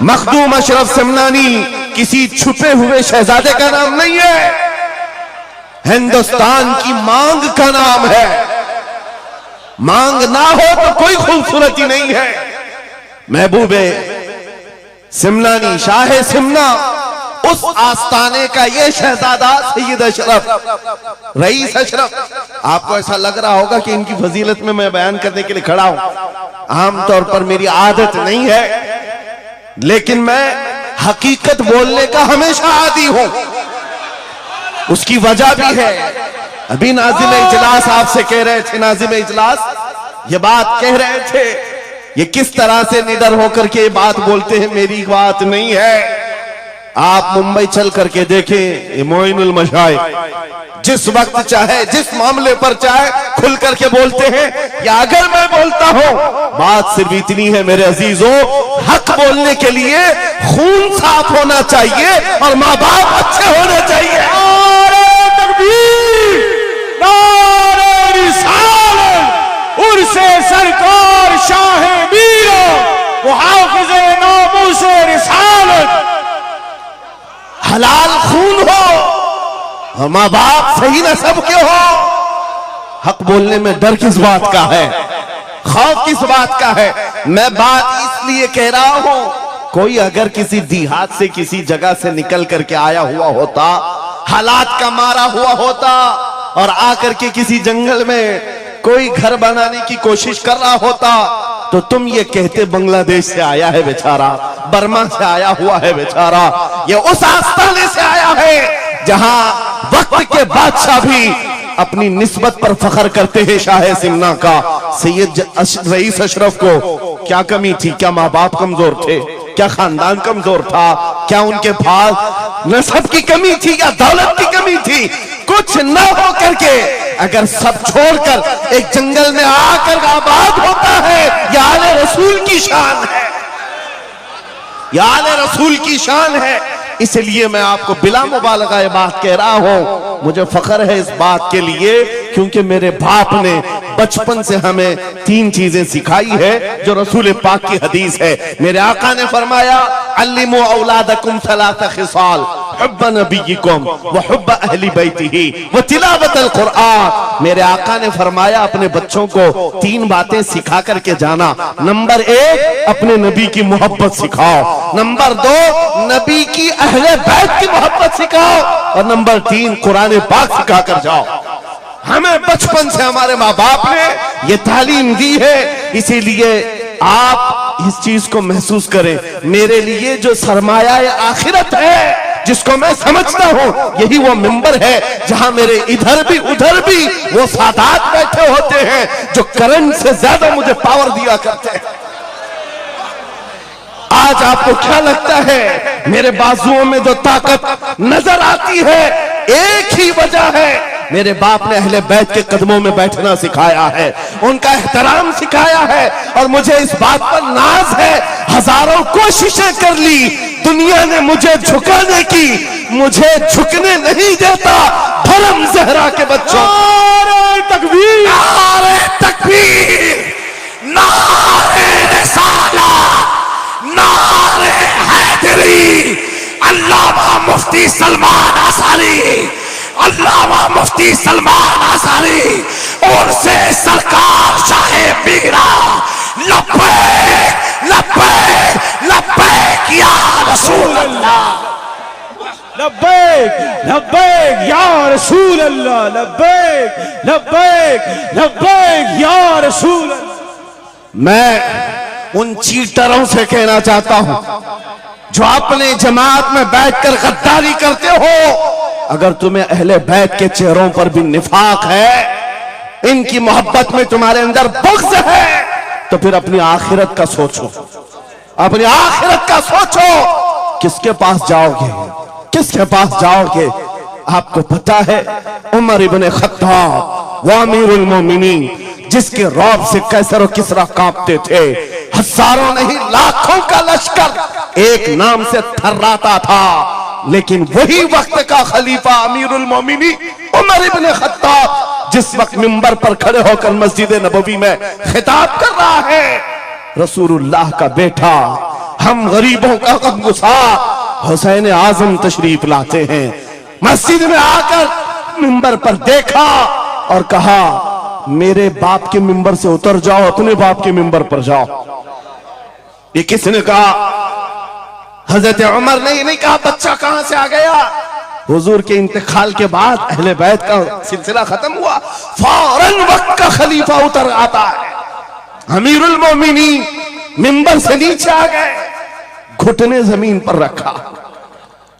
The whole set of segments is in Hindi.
मखदूम अशरफ समनानी किसी छुपे हुए शहजादे का नाम नहीं है, हिंदुस्तान की मांग का नाम है। मांग ना हो तो कोई खूबसूरती नहीं है। महबूबे सिमनानी, शाह सिमना, उस आस्ताने का ये शहजादा सैयद अशरफ, रईस अशरफ। आपको ऐसा लग रहा होगा कि इनकी फजीलत में मैं बयान करने के लिए खड़ा हूं। आमतौर पर मेरी आदत नहीं है, लेकिन मैं हकीकत बोलने का हमेशा आदी हूं। उसकी वजह भी है। अभी नाज़िम इजलास आपसे कह रहे थे, नाज़िम इजलास ये बात कह रहे थे, ये किस तरह से निडर होकर के ये बात बोलते हैं, मेरी बात नहीं है। आप मुंबई चल करके देखें, मोइनुल मशाइख जिस वक्त चाहे, जिस मामले पर चाहे खुल करके बोलते हैं। या अगर मैं बोलता हूं, बात सिर्फ इतनी है मेरे अजीजों, हक बोलने के लिए खून साफ होना चाहिए और माँ बाप अच्छे होने चाहिए। नारे तकबीर, नारे रिसालत, उर्से सरकार शाह मीरा, मुहाफ़िज़े नामूसे रिसालत। हलाल खून हो और माँ बाप सही नस्ब के हो। हक बोलने में डर किस बात का है, खौफ किस बात का है? मैं बात इसलिए कह रहा हूं, कोई अगर किसी देहात से, किसी जगह से निकल करके आया हुआ होता, हालात का मारा हुआ होता और आकर के किसी जंगल में कोई घर बनाने की कोशिश कर रहा होता, तो तुम ये कहते बांग्लादेश से आया है बेचारा, बर्मा से आया हुआ है बेचारा। ये उस आस्थाने से आया है जहां वक्त के बादशाह भी अपनी निस्बत पर फख्र करते हैं। शाह सिमना का सैयद रईस अशरफ को क्या कमी थी? क्या माँ बाप कमजोर थे? क्या खानदान कमजोर था? क्या उनके पास नस्ब की कमी थी या दौलत की कमी थी? कुछ न हो करके अगर सब छोड़कर एक जंगल में आकर आबाद होता है, यह आले रसूल की शान है, यह आले रसूल की शान है। इसलिए मैं आपको बिला मुबालगा ये बात कह रहा हूं। मुझे फख्र है इस बात के लिए, क्योंकि मेरे बाप ने बचपन से हमें 3 चीजें सिखाई है जो रसूल पाक की हदीस है। मेरे आका ने फरमाया, अल्लिमू औलादकुम सलासा खिसाल, हुब्ब नबीयिकुम व हुब्ब अहली बैतिही व तिलावतल कुरआन। मेरे आका ने फरमाया, अपने बच्चों को 3 बातें सिखा करके जाना। नंबर 1, अपने नबी की मोहब्बत सिखाओ। नंबर 2, नबी की अहले बैत की मोहब्बत सिखाओ। और नंबर 3, कुरान पाक सिखा कर जाओ। हमें बचपन से हमारे माँ बाप ने ये तालीम दी है, इसीलिए आप इस चीज को महसूस करें। मेरे लिए जो सरमाया आखिरत है, जिसको मैं समझता हूं, यही वो मिंबर है जहां मेरे इधर भी उधर भी वो सादात बैठे होते हैं जो करंट से ज्यादा मुझे पावर दिया करते हैं। आज आपको क्या लगता है मेरे बाजुओं में जो ताकत नजर आती है, एक ही वजह है, मेरे बाप ने अहले बैत के कदमों में बैठना सिखाया है, उनका एहतराम सिखाया है। और मुझे इस बात पर नाज है, हजारों कोशिशें कर ली दुनिया ने मुझे झुकाने की, मुझे झुकने नहीं देता धर्म जहरा के बच्चों। नारे तकबीर, नारे तकबीर, नारे रिसालत, नारे हैदरी। अल्लामा मुफ्ती सलमान आसारी, अल्लामा मुफ्ती सलमान आसारी और से सरकार शाह मीरा। लब्बैक लब्बैक लब्बैक या रसूल अल्लाह, लब्बैक लब्बैक या रसूल अल्लाह, लब्बैक लब्बैक लब्बैक या रसूल अल्लाह। मैं उन चीटरों से कहना चाहता हूं जो अपने जमात में बैठकर गद्दारी करते हो, अगर तुम्हें अहले बैत के चेहरों पर भी निफाक है, इनकी मोहब्बत में तुम्हारे अंदर बुग़्ज़ है, तो फिर अपनी आखिरत का सोचो, अपनी आखिरत का सोचो। किसके पास जाओगे, किसके पास जाओगे? आपको पता है उमर इब्ने खत्ताब व अमीरुल मोमिनीन, जिसके रौब से कैसर और किसरा कांपते थे, हजारों नहीं लाखों का लश्कर एक नाम से थर्राता था, लेकिन वही वक्त का खलीफा अमीरुल मोमिनीन उमर इब्ने खत्ताब जिस वक्त मिंबर पर खड़े होकर मस्जिद नबवी में खिताब कर रहा है, रसूलुल्लाह का बेटा हम गरीबों का गमगुसार हुसैन आजम तशरीफ लाते हैं। मस्जिद में आकर मिंबर पर देखा और कहा मेरे बाप के मिंबर से उतर जाओ, अपने बाप के मिंबर पर जाओ। ये किसने कहा? हजरत उमर ने। ये नहीं कहा बच्चा कहां से आ गया। हुजूर के इंतकाल के बाद अहले बैत का सिलसिला खत्म हुआ, फौरन वक्त का खलीफा उतर आता है। अमीरुल मोमिनीन मिंबर से नीचे आ गए, घुटने जमीन पर रखा,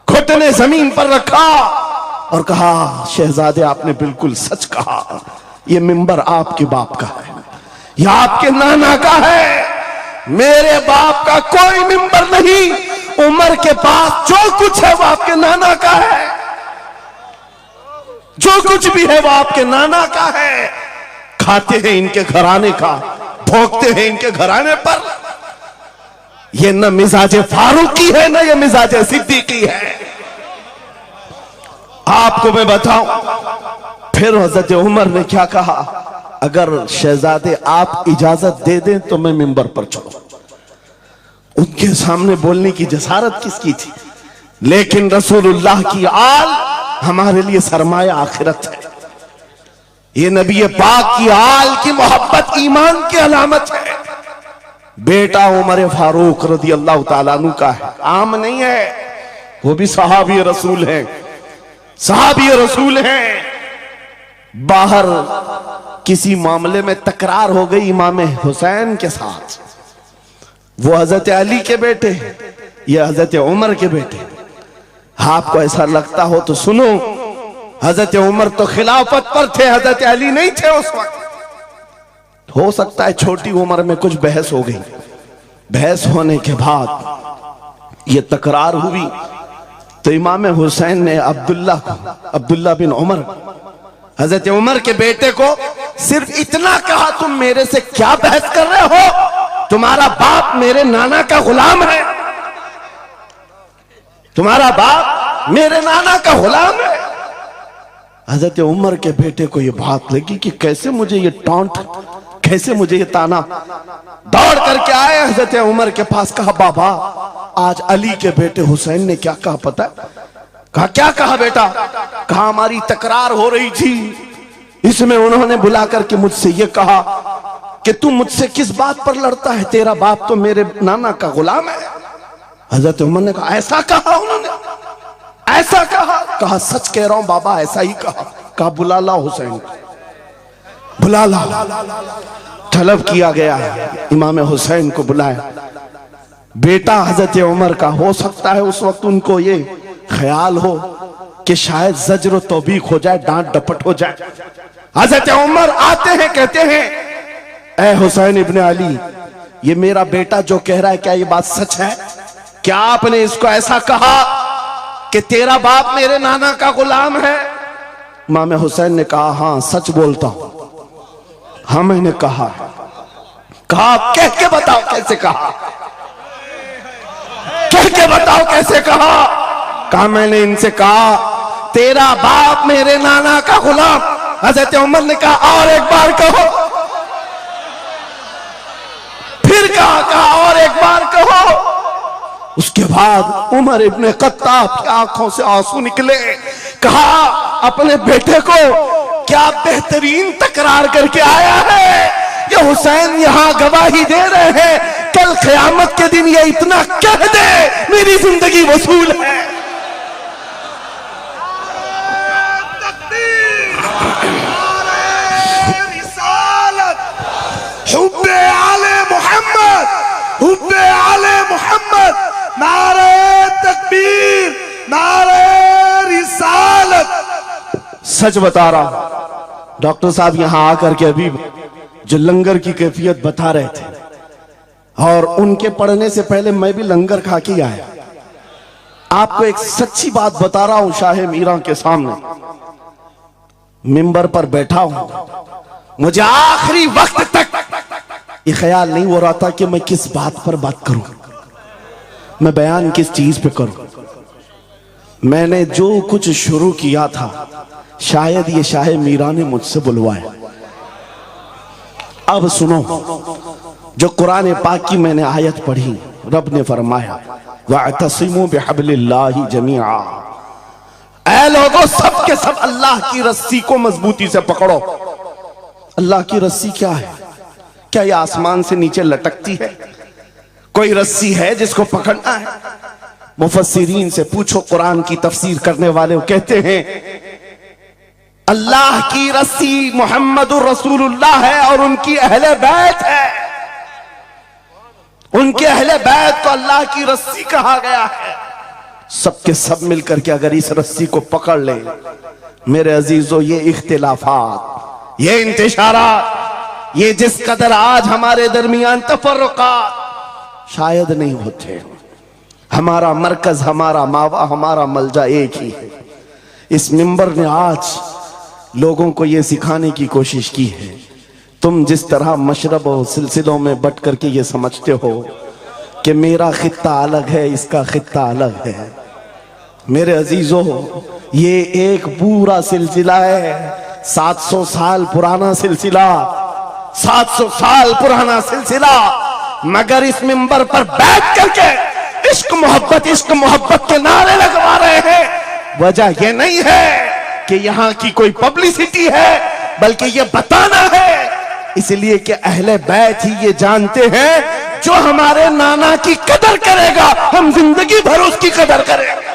घुटने जमीन पर रखा और कहा शहजादे आपने बिल्कुल सच कहा, यह मिंबर आपके बाप का है, यह आपके नाना का है, मेरे बाप का कोई मिंबर नहीं। उमर के पास जो कुछ है वो आपके नाना का है, जो कुछ भी है वो आपके नाना का है। खाते हैं इनके घराने का, भोगते हैं इनके घराने पर। ये न मिजाजे फारूकी है न ये मिजाजे सिद्दीकी है। आपको मैं बताऊं फिर हजरत उमर ने क्या कहा, अगर शहजादे आप इजाजत दे दें तो मैं मिंबर पर चढ़ूं। उनके सामने बोलने की जसारत किसकी थी? लेकिन रसूलुल्लाह की आल हमारे लिए सरमाया आखिरत है। ये नबी पाक की आल की मोहब्बत ईमान की अलामत है। बेटा उमर फारूक रदी अल्लाह ताला अन्हु का है, आम नहीं है, वो भी सहाबी रसूल है, सहाबी रसूल हैं। बाहर किसी मामले में तकरार हो गई इमाम हुसैन के साथ, वो हजरत अली के बेटे, ये हजरत उमर के बेटे। आपको ऐसा लगता हो तो सुनो, हजरत उमर तो खिलाफत पर थे, हजरत अली नहीं थे उस वक्त। हो सकता है छोटी उम्र में कुछ बहस हो गई, बहस होने के बाद ये तकरार हुई तो इमाम हुसैन ने अब्दुल्ला बिन उमर, हजरत उमर के बेटे को सिर्फ इतना कहा, तुम मेरे से क्या बहस कर रहे हो, तुम्हारा बाप मेरे नाना का गुलाम है, तुम्हारा बाप मेरे नाना का गुलाम है। हजरत उमर के बेटे को यह बात लगी कि कैसे मुझे ये टॉन्ट, कैसे मुझे ये ताना। दौड़ करके आए हजरत उमर के पास, कहा बाबा आज अली के बेटे हुसैन ने क्या कहा पता? कहा क्या कहा बेटा? कहा हमारी तकरार हो रही थी, इसमें उन्होंने बुला करके मुझसे ये कहा कि तू मुझसे किस बात पर लड़ता है, तेरा बाप तो मेरे नाना का गुलाम है। हजरत उमर ने कहा ऐसा कहा उन्होंने, ऐसा कहा? कहा सच कह रहा हूं बाबा, ऐसा ही कहा। कहा बुला ला हुसैन, बुला ला। तलब किया गया, इमाम हुसैन को बुलाया। बेटा हजरत उमर का, हो सकता है उस वक्त उनको ये ख्याल हो कि शायद जज्र तौबीक हो जाए, डांट डपट हो जाए। हजरत उमर आते हैं, कहते हैं ऐ हुसैन इब्ने अली, ये मेरा बेटा जो कह रहा है क्या ये बात सच है? क्या आपने इसको ऐसा कहा कि तेरा बाप मेरे नाना का गुलाम है? इमाम हुसैन ने कहा हां सच बोलता हूं। हाँ मैंने कहा। कहा कह के बताओ कैसे कहा, कह के बताओ कैसे कहा? कहा मैंने इनसे कहा तेरा बाप मेरे नाना का गुलाम। हजरत उमर ने कहा और एक बार कहो। फिर कहा और एक बार कहो। उसके बाद उमर इब्ने खत्ताब की आंखों से आंसू निकले। कहा अपने बेटे को क्या बेहतरीन तकरार करके आया है, ये हुसैन यहां गवाही दे रहे हैं, कल क़यामत के दिन ये इतना कह दे मेरी जिंदगी वसूल है। हुब्बे आले मोहम्मद, हुब्बे आले मोहम्मद, नारे तकबीर, नारे रिसालत। सच बता रहा, डॉक्टर साहब यहां आकर के अभी जो लंगर की कैफियत बता रहे थे, और उनके पढ़ने से पहले मैं भी लंगर खा के आया। आपको एक सच्ची बात बता रहा हूं, शाह मीरा के सामने मिंबर पर बैठा हूं, मुझे आखिरी वक्त तक ये ख्याल नहीं हो रहा था कि मैं किस बात पर बात करूं, मैं बयान किस चीज पे करूं। मैंने जो कुछ शुरू किया था शायद ये शाह मीरा ने मुझसे बुलवाया। अब सुनो, जो कुरान पाक की मैंने आयत पढ़ी रब ने फरमाया वअतसिमू बिहब्लिल्लाहि जमीआ, ऐ लोगों सब के सब अल्लाह की रस्सी को मजबूती से पकड़ो। अल्लाह की रस्सी क्या है? क्या ये आसमान से नीचे लटकती है? कोई रस्सी है जिसको पकड़ना है? मुफस्सिरीन से पूछो, कुरान की तफसीर करने वाले कहते हैं अल्लाह की रस्सी मुहम्मदुर रसूलुल्लाह है और उनकी अहले बैत है। उनके अहले बैत को अल्लाह की रस्सी कहा गया है। सबके सब मिलकर के अगर इस रस्सी को पकड़ ले, मेरे अजीजों, ये इख्तिलाफात, ये इंतशारात, ये जिस कदर आज हमारे दरमियान तफर्रुकात शायद नहीं होते। हमारा मरकज, हमारा मावा, हमारा मलजा एक ही है। इस मिंबर ने आज लोगों को यह सिखाने की कोशिश की है, तुम जिस तरह मशरब और सिलसिलों में बट करके ये समझते हो कि मेरा खित्ता अलग है, इसका खित्ता अलग है, मेरे अजीजों, ये एक पूरा सिलसिला है। 700 साल पुराना सिलसिला, 700 साल पुराना सिलसिला। मगर इस मिंबर पर बैठ करके इश्क मोहब्बत के नारे लगवा रहे हैं। वजह यह नहीं है कि यहां की कोई पब्लिसिटी है, बल्कि ये बताना है इसलिए कि अहले बैत ही ये जानते हैं जो हमारे नाना की कदर करेगा, हम जिंदगी भर उसकी कदर करेंगे।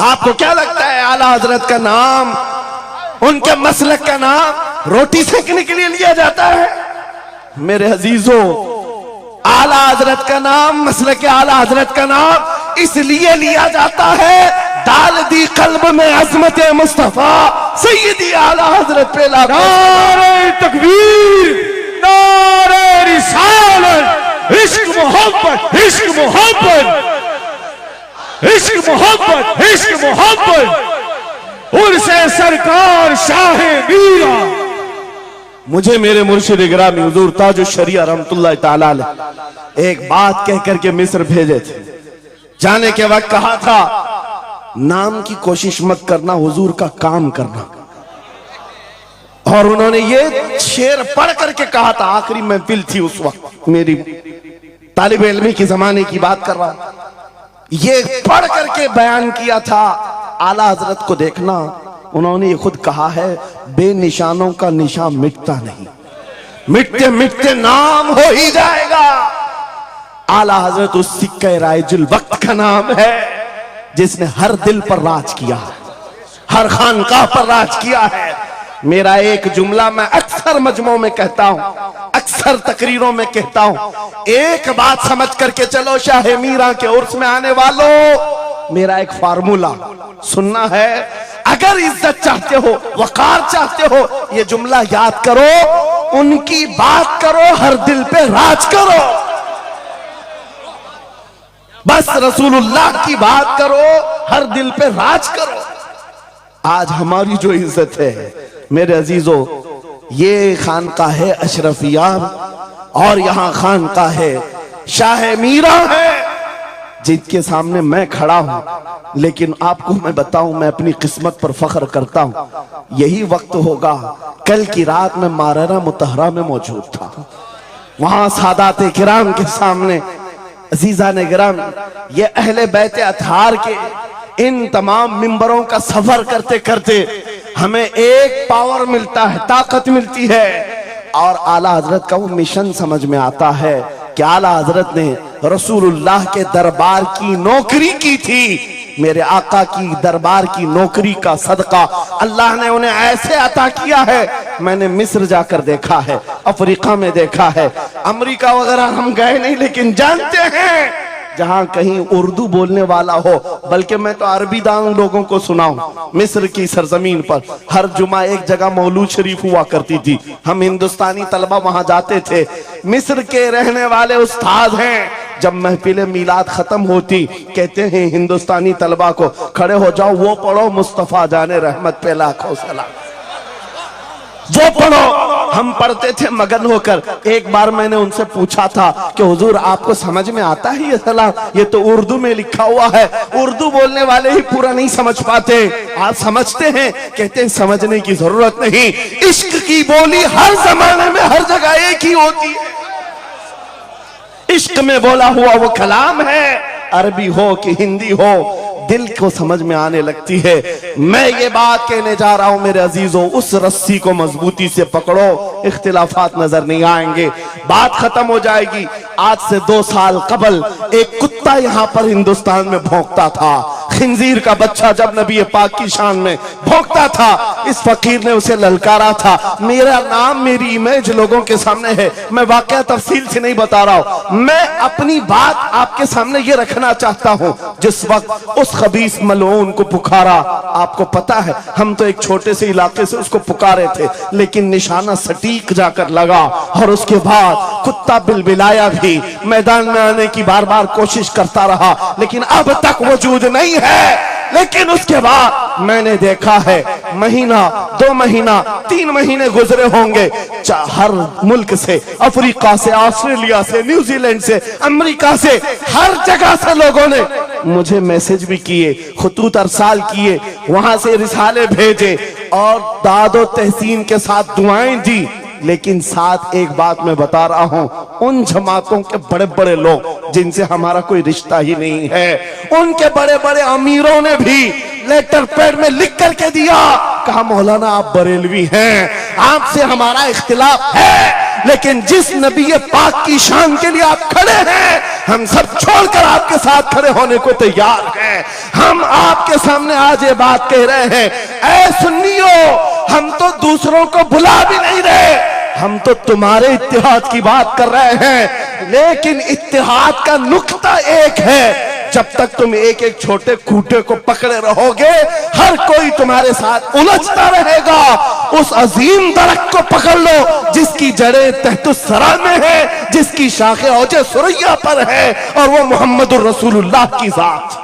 आपको क्या लगता है आला हजरत का नाम, उनके मसलक का नाम रोटी सेकने के लिए लिया जाता है? मेरे अजीजों, आला हजरत का नाम, मसलक आला हजरत का नाम इसलिए लिया जाता है, डाल दी कल्ब में अजमत मुस्तफा सैयदी आला हजरत पे नारे तकबीर, नारे रिसालत, इश्क मोहब्बत, इश्क मोहब्बत, इश्क मोहब्बत, इश्क मोहब्बत, उनसे सरकार शाहे मीरा। मुझे मेरे मुर्शिद गिरामी हुजूर ताजुश शरिया रहमतुल्लाह ताला अलैह एक बात कह करके मिस्र भेजे थे। जाने के वक्त कहा था नाम की कोशिश मत करना, हुजूर का काम करना। और उन्होंने ये शेर पढ़ करके कहा था, आखिरी महफिल थी उस वक्त, मेरी तालिब इल्मी की जमाने की बात कर रहा हूं, ये पढ़ करके बयान किया था। आला हजरत को देखना, उन्होंने ये खुद कहा है, बेनिशानों का निशान मिटता नहीं, मिटते मिटते नाम हो ही जाएगा। आला हजरत उस सिक्के राइजुल वक्त का नाम है जिसने हर दिल पर राज किया है, हर खानकाह पर राज किया है। मेरा एक जुमला मैं अक्सर मजमों में कहता हूं, अक्सर तकरीरों में कहता हूं, एक बात समझ करके चलो शाह मीरा के उर्स में आने वालों, मेरा एक फार्मूला सुनना है। अगर इज्जत चाहते हो, वकार चाहते हो, ये जुमला याद करो, उनकी बात करो, हर दिल पे राज करो। बस रसूलुल्लाह की बात करो, हर दिल पे राज करो। आज हमारी जो इज्जत है मेरे अजीजों, ये खानका है अशरफिया और यहां खानका है शाह मीरा है, जिनके सामने मैं खड़ा हूं। लेकिन आपको मैं बताऊं, मैं अपनी किस्मत पर फख्र करता हूं। यही वक्त होगा, कल की रात में माररा मुतहरा में मौजूद था, वहां सादाते किराम के सामने अजीजा ने गिराम, ये अहले बैत अतहार के इन तमाम मिंबरों का सफर करते करते हमें एक पावर मिलता है, ताकत मिलती है। और आला हजरत का वो मिशन समझ में आता है कि आला हजरत ने रसूलुल्लाह के दरबार की नौकरी की थी। मेरे आका की दरबार की नौकरी का सदका अल्लाह ने उन्हें ऐसे अता किया है। मैंने मिस्र जाकर देखा है, अफ्रीका में देखा है, अमेरिका वगैरह हम गए नहीं, लेकिन जानते हैं जहां कहीं उर्दू बोलने वाला हो, बल्कि मैं तो अरबी दान लोगों को सुनाऊं। मिस्र की सरजमीन पर हर जुमा एक जगह मौलूद शरीफ हुआ करती थी, हम हिंदुस्तानी तलबा वहां जाते थे। मिस्र के रहने वाले उस्ताद हैं, जब महफिल मीलाद खत्म होती कहते हैं हिंदुस्तानी तलबा को खड़े हो जाओ, वो पढ़ो मुस्तफा जाने रहमत पे लाखों सलाम, वो पढ़ो। हम पढ़ते थे मगन होकर। एक बार मैंने उनसे पूछा था कि हुजूर आपको समझ में आता है ये सलाम? ये तो उर्दू में लिखा हुआ है, उर्दू बोलने वाले ही पूरा नहीं समझ पाते, आप समझते हैं? कहते हैं समझने की जरूरत नहीं, इश्क की बोली हर जमाने में हर जगह एक ही होती है। इश्क में बोला हुआ वो कलाम है, अरबी हो कि हिंदी हो, दिल को समझ में आने लगती है। मैं ये बात कहने जा रहा हूं मेरे अजीजों, उस रस्सी को मजबूती से पकड़ो, इख्तिलाफात नजर नहीं आएंगे, बात खत्म हो जाएगी। आज से 2 साल कबल एक कुत्ता यहां पर हिंदुस्तान में भौंकता था, खिंजीर का बच्चा जब नबी पाक की शान में भौंकता था, इस फकीर ने उसे ललकारा था। मेरा नाम, मेरी इमेज लोगों के सामने है, मैं वाकया तफसील से नहीं बता रहा हूं, मैं अपनी बात आपके सामने ये रखना चाहता हूं। जिस वक्त उस खबीस मलऊन को पुकारा, आपको पता है हम तो एक छोटे से इलाके से उसको पुकारे थे, लेकिन निशाना सटीक जाकर लगा और उसके बाद कुत्ता बिलबिलाया भी, मैदान में आने की बार बार कोशिश करता रहा, लेकिन अब तक वजूद नहीं है। लेकिन उसके बाद मैंने देखा है, महीना 2 महीना 3 महीने गुजरे होंगे, हर मुल्क से, अफ्रीका से, ऑस्ट्रेलिया से, न्यूजीलैंड से, अमेरिका से, हर जगह से लोगों ने मुझे मैसेज भी किए, खुतूत अरसाल किए, वहां से रिसाले भेजे और दादो तहसीन के साथ दुआएं दी। लेकिन साथ एक बात मैं बता रहा हूं, उन जमातों के बड़े बड़े लोग जिनसे हमारा कोई रिश्ता ही नहीं है, उनके बड़े बड़े अमीरों ने भी लेटर पैड में लिख करके दिया, कहा मौलाना आप बरेलवी हैं, आपसे हमारा इख्तिलाफ है, लेकिन जिस नबी पाक की शान के लिए आप खड़े हैं, हम सब छोड़कर आपके साथ खड़े होने को तैयार हैं। हम आपके सामने आज ये बात कह रहे हैं, ऐ सुन्नियों, हम तो दूसरों को बुला भी नहीं रहे, हम तो तुम्हारे इत्तेहाद की बात कर रहे हैं, लेकिन इत्तेहाद का नुक्ता एक है, जब तक तुम एक एक छोटे खूंटे को पकड़े रहोगे, हर कोई तुम्हारे साथ उलझता रहेगा। उस अजीम दरख्त को पकड़ लो जिसकी जड़ें तहतुस्सरा में है, जिसकी शाखें औजे सुरैया पर है, और वो मोहम्मदुर रसूलुल्लाह की जात।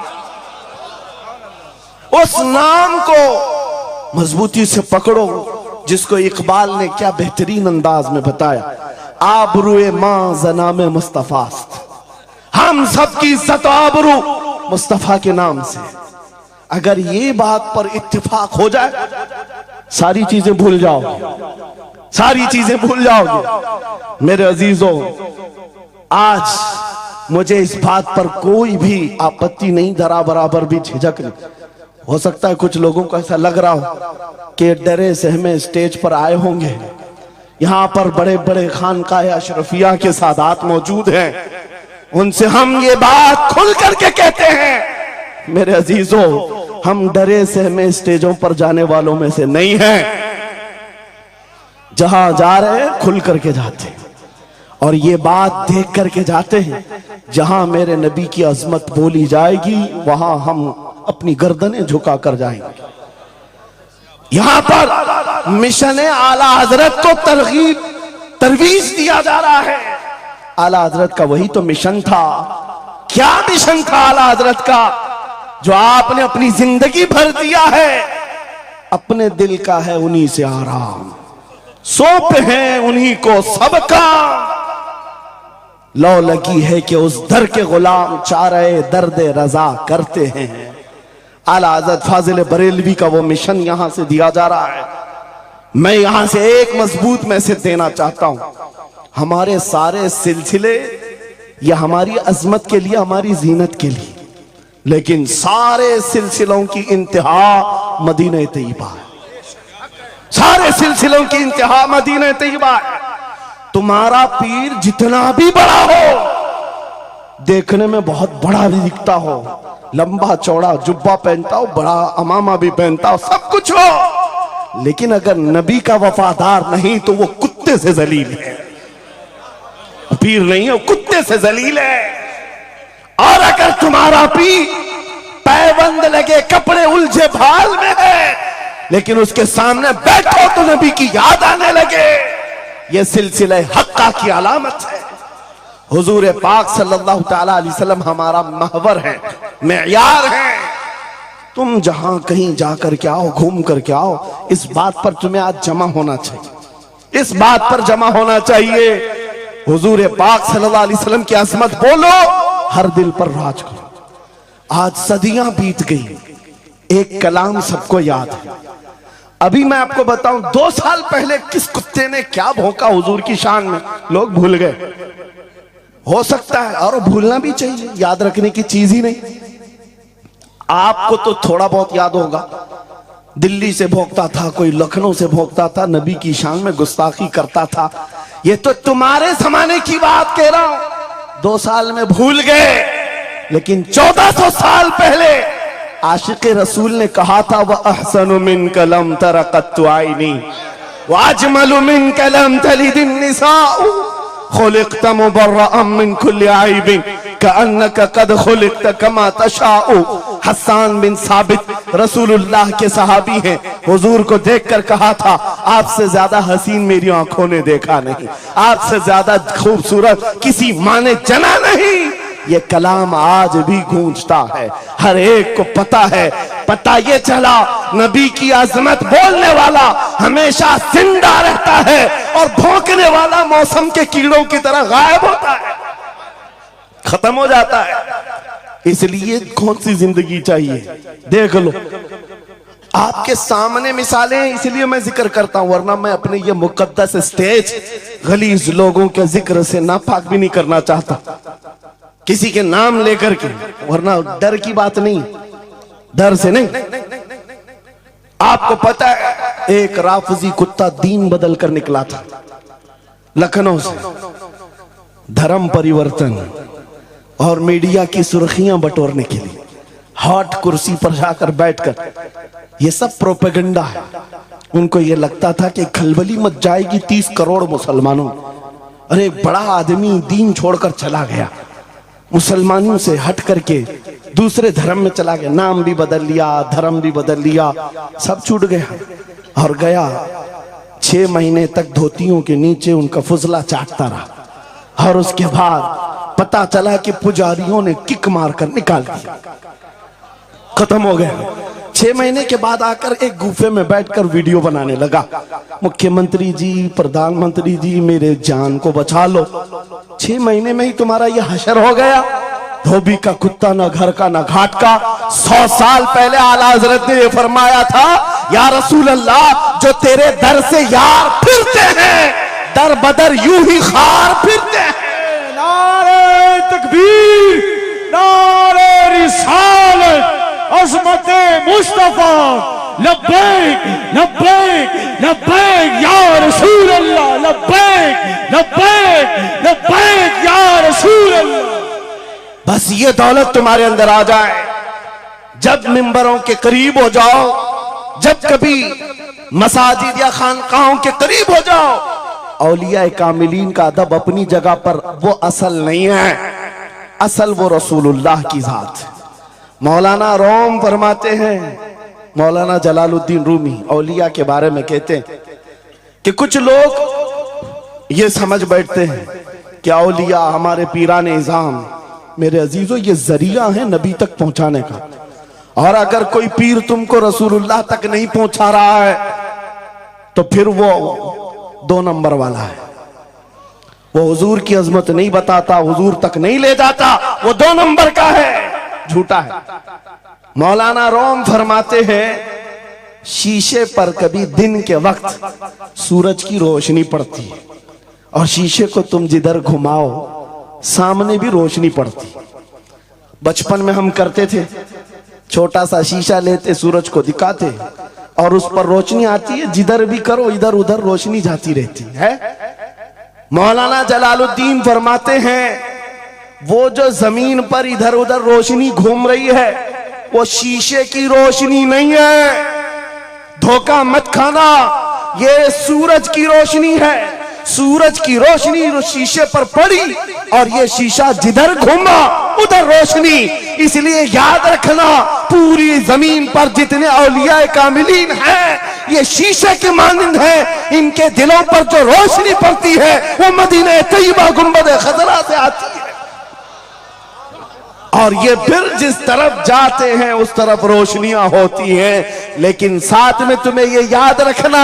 उस नाम को मजबूती से पकड़ो, जिसको इकबाल ने क्या बेहतरीन अंदाज में बताया, आबरूए मां ज़नामे मुस्तफास्त, हम सबकी इज्जत आबरू मुस्तफा के नाम से। अगर ये बात पर इत्तेफाक हो जाए, सारी चीजें भूल जाओगे, सारी चीजें भूल जाओगे। मेरे अजीजों, आज मुझे इस बात पर कोई भी आपत्ति नहीं, जरा बराबर भी झिझक नहीं। हो सकता है कुछ लोगों को ऐसा लग रहा हो कि डरे सहमे स्टेज पर आए होंगे, यहां पर बड़े बड़े खानकाह अशरफिया के सादात मौजूद हैं, उनसे हम ये बात खुल करके कहते हैं। मेरे अजीजों, हम डरे सहमे स्टेजों पर जाने वालों में से नहीं हैं, जहां जा रहे हैं खुल करके जाते हैं, और ये बात देख करके जाते हैं, जहां मेरे नबी की अजमत बोली जाएगी वहां हम अपनी गर्दनें झुका कर जाएंगे। यहां पर मिशन आला हजरत को तरवीज दिया जा रहा है। आला हजरत का वही तो मिशन था। क्या मिशन था आला हजरत का, जो आपने अपनी जिंदगी भर दिया है? अपने दिल का है उन्हीं से आराम, सौंप है उन्हीं को सबका, लौ लगी है कि उस दर के गुलाम चारे दर्द रजा करते हैं। आला हजरत फाजिल बरेलवी का वो मिशन यहां से दिया जा रहा है। मैं यहां से एक मजबूत मैसेज देना चाहता हूं, हमारे सारे सिलसिले ये हमारी अजमत के लिए, हमारी जीनत के लिए, लेकिन सारे सिलसिलों की इंतहा मदीना तैयबा है, सारे सिलसिलों की इंतहा मदीना तैयबा है। तुम्हारा पीर जितना भी बड़ा हो, देखने में बहुत बड़ा भी दिखता हो, लंबा चौड़ा जुब्बा पहनता हो, बड़ा अमामा भी पहनता हो, सब कुछ हो, लेकिन अगर नबी का वफादार नहीं तो वो कुत्ते से जलील है। पीर नहीं है, कुत्ते से जलील है। और अगर तुम्हारा पीर पैबंद लगे, कपड़े उलझे भाल में है, लेकिन उसके सामने बैठो तो नबी की याद आने लगे, यह सिलसिला हक्का की अलामत है। हुजूर पाक सल्लल्लाहु तआला अलैहि वसल्लम हमारा महवर है, मेयार है। तुम जहां कहीं जाकर के आओ, घूम करके आओ, इस बात पर तुम्हें आज जमा होना चाहिए, इस बात पर जमा होना चाहिए, हुजूर पाक सल्लल्लाहु अलैहि वसल्लम की अजमत बोलो, हर दिल पर राज करो। आज सदियां बीत गई, एक कलाम सबको याद है। अभी मैं आपको बताऊं, 2 साल पहले किस कुत्ते ने क्या भौंका हुजूर की शान में, लोग भूल गए। हो सकता है, और भूलना भी चाहिए, याद रखने की चीज ही नहीं। आपको तो थोड़ा बहुत याद होगा, दिल्ली से भौंकता था, कोई लखनऊ से भौंकता था, नबी की शान में गुस्ताखी करता था। ये तो तुम्हारे जमाने की बात कह रहा हूं, 2 साल में भूल गए। लेकिन 1400 साल पहले आशिक रसूल ने कहा था, वह अहसनु मिन कलम तरक़त्तु आइनी व अजमलु मिन कलम तलिदिन निसाउ खुलिक़त मुबर्रअन मिन कुल्लि आइबिन कअन्नका क़द खुलिक़त कमा तशाउ। हस्सान बिन साबित रसूलुल्लाह के सहाबी हैं, हुजूर को देखकर कहा था, आपसे ज्यादा हसीन मेरी आंखों ने देखा नहीं, आपसे ज्यादा खूबसूरत किसी माँ ने जना नहीं। ये कलाम आज भी गूंजता है, हर एक को पता है। पता ये चला, नबी की अजमत बोलने वाला हमेशा जिंदा रहता है और भौंकने वाला मौसम के कीड़ों की तरह गायब होता है, खत्म हो जाता है। इसलिए कौन सी जिंदगी चाहिए, देख लो। आपके सामने मिसालें हैं, इसलिए मैं जिक्र करता हूं, वरना मैं अपने ये मुकद्दस स्टेज गलीज लोगों के जिक्र से नापाक भी नहीं करना चाहता, किसी के नाम लेकर के, वरना डर की बात नहीं, डर से नहीं। आपको पता है, एक राफजी कुत्ता दीन बदल कर निकला था लखनऊ से, धर्म परिवर्तन और मीडिया की सुर्खियां बटोरने के लिए हॉट कुर्सी पर जाकर बैठकर, ये सब प्रोपेगेंडा है। उनको ये लगता था कि खलबली मच जाएगी 30 करोड़ मुसलमानों। अरे बड़ा आदमी दीन छोड़कर चला गया, मुसलमानों से हट करके दूसरे धर्म में चला गया, नाम भी बदल लिया, धर्म भी बदल लिया, सब छूट गया और गया। 6 महीने तक धोतियों के नीचे उनका फुजला चाटता रहा और उसके बाद पता चला कि पुजारियों ने किक मारकर निकाल दिया, खत्म हो गया। 6 महीने के बाद आकर एक गुफे में बैठकर वीडियो बनाने लगा, मुख्यमंत्री जी, प्रधानमंत्री जी, मेरे जान को बचा लो। 6 महीने में ही तुम्हारा ये हशर हो गया। धोबी का कुत्ता, ना घर का ना घाट का। 100 साल पहले आला हजरत ने ये फरमाया था, या रसूल अल्लाह, जो तेरे दर से यार फिरते हैं, दर बदर यूं ही खार फिरते हैं। नारे तकबीर, नारे रिसालत, अज़मते मुस्तफा, लब्बैक लब्बैक लब्बैक या रसूल अल्लाह, लब्बैक लब्बैक लब्बैक या रसूल अल्लाह। बस ये दौलत तुम्हारे अंदर आ जाए, जब मिंबरों के करीब हो जाओ, जब कभी मसाजिद या खानकाहों के करीब हो जाओ, औलिया कामिलीन का अदब अपनी जगह पर, वो असल नहीं है, असल वो रसूलुल्लाह की जात। मौलाना रोम फरमाते हैं, मौलाना जलालुद्दीन रूमी औलिया के बारे में कहते हैं कि कुछ लोग ये समझ बैठते हैं कि औलिया हमारे पीराने इज़ाम, मेरे अजीजों, ये जरिया है नबी तक पहुंचाने का, और अगर कोई पीर तुमको रसूलुल्लाह तक नहीं पहुंचा रहा है तो फिर वो 2 नंबर वाला है, वो हुजूर की अजमत नहीं बताता, हुजूर तक नहीं ले जाता, वो 2 नंबर का है, झूठा है। मौलाना रोम फरमाते हैं, शीशे पर कभी दिन के वक्त सूरज की रोशनी पड़ती है और शीशे को तुम जिधर घुमाओ सामने भी रोशनी पड़ती। बचपन में हम करते थे, छोटा सा शीशा लेते, सूरज को दिखाते और उस पर रोशनी आती है, जिधर भी करो इधर उधर रोशनी जाती रहती है। मौलाना जलालुद्दीन फरमाते हैं, वो जो जमीन पर इधर उधर रोशनी घूम रही है, वो शीशे की रोशनी नहीं है, धोखा मत खाना, ये सूरज की रोशनी है। सूरज की रोशनी शीशे पर पड़ी और ये शीशा जिधर घूमा उधर रोशनी। इसलिए याद रखना, पूरी जमीन पर जितने औलिया कामिलीन हैं, ये शीशे के मानंद हैं, इनके दिलों पर जो रोशनी पड़ती है वो मदीना तैयबा गुंबद खजरा से आती है, और ये फिर जिस तरफ जाते हैं उस तरफ रोशनियां होती हैं। लेकिन साथ में तुम्हें ये याद रखना